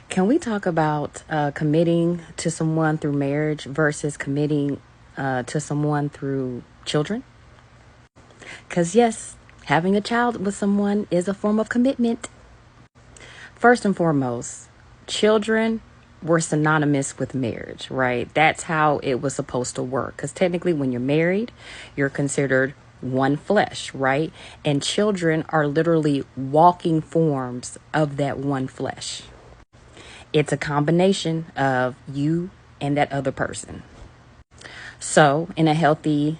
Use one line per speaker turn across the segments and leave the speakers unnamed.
Can we talk about committing to someone through marriage versus committing to someone through children? Because, yes, having a child with someone is a form of commitment. First and foremost, children were synonymous with marriage, right? That's how it was supposed to work. Because technically, when you're married, you're considered one flesh, right? And children are literally walking forms of that one flesh. It's a combination of you and that other person. So, in a healthy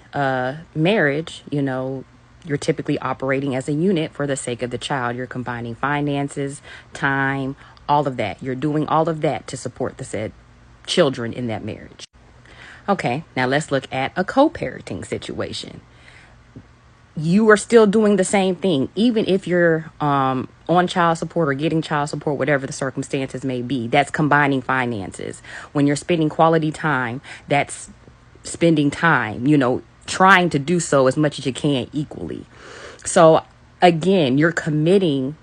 marriage, you're typically operating as a unit for the sake of the child. You're combining finances, time, all of that. You're doing all of that to support the said children in that marriage. Okay, now let's look at a co-parenting situation. You are still doing the same thing, even if you're on child support or getting child support, whatever the circumstances may be. That's combining finances. When you're spending quality time, that's spending time, trying to do so as much as you can equally. So again, you're committing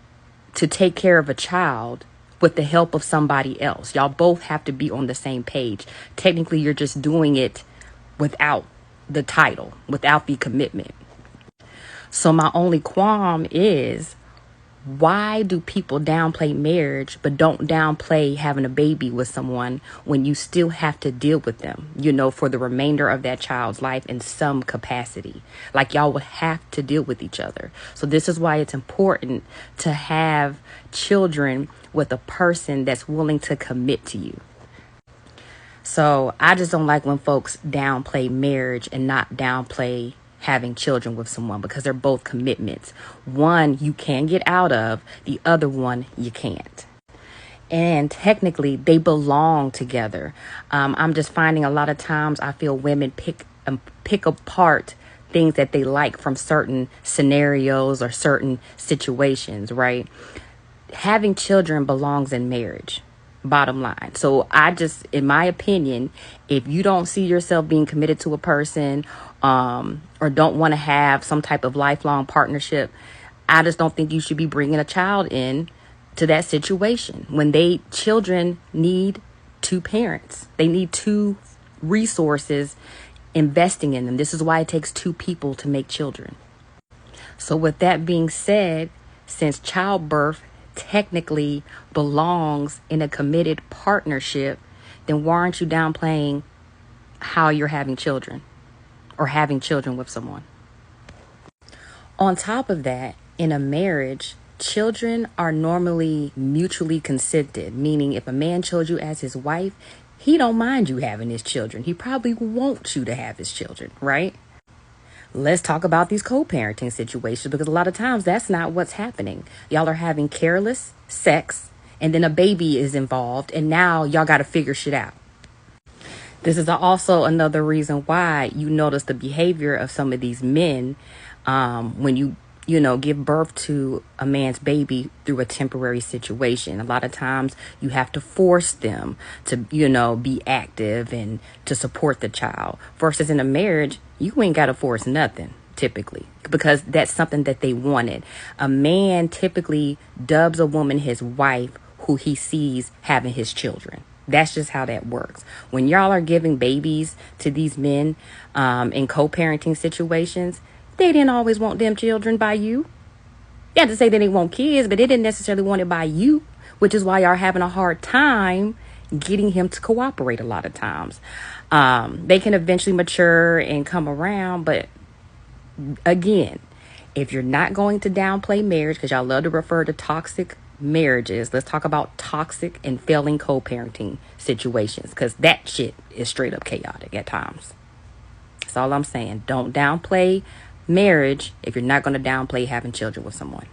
to take care of a child with the help of somebody else. Y'all both have to be on the same page. Technically, you're just doing it without the title, without the commitment. So my only qualm is, why do people downplay marriage but don't downplay having a baby with someone when you still have to deal with them, for the remainder of that child's life in some capacity? Like, y'all would have to deal with each other. So this is why it's important to have children with a person that's willing to commit to you. So I just don't like when folks downplay marriage and not downplay having children with someone, because they're both commitments. One you can get out of, the other one you can't. And technically they belong together. I'm just finding a lot of times I feel women pick apart things that they like from certain scenarios or certain situations, right? Having children belongs in marriage. Bottom line. So in my opinion, if you don't see yourself being committed to a person, or don't want to have some type of lifelong partnership, I just don't think you should be bringing a child in to that situation. When children need two parents, they need two resources investing in them. This is why it takes two people to make children. So with that being said, since childbirth technically belongs in a committed partnership, then why aren't you downplaying how you're having children or having children with someone? On top of that, in a marriage, children are normally mutually consented, meaning if a man chose you as his wife, he don't mind you having his children. He probably wants you to have his children, right? Let's talk about these co-parenting situations, because a lot of times that's not what's happening. Y'all are having careless sex, and then a baby is involved, and now y'all got to figure shit out. This is also another reason why you notice the behavior of some of these men when you give birth to a man's baby through a temporary situation. A lot of times you have to force them to, be active and to support the child. Versus in a marriage, you ain't got to force nothing typically, because that's something that they wanted. A man typically dubs a woman his wife who he sees having his children. That's just how that works. When y'all are giving babies to these men in co-parenting situations, they didn't always want them children by you. You have to say they didn't want kids, but they didn't necessarily want it by you, which is why y'all are having a hard time getting him to cooperate a lot of times. They can eventually mature and come around, but again, if you're not going to downplay marriage, because y'all love to refer to toxic marriages, let's talk about toxic and failing co-parenting situations, because that shit is straight up chaotic at times. That's all I'm saying. Don't downplay marriage if you're not going to downplay having children with someone.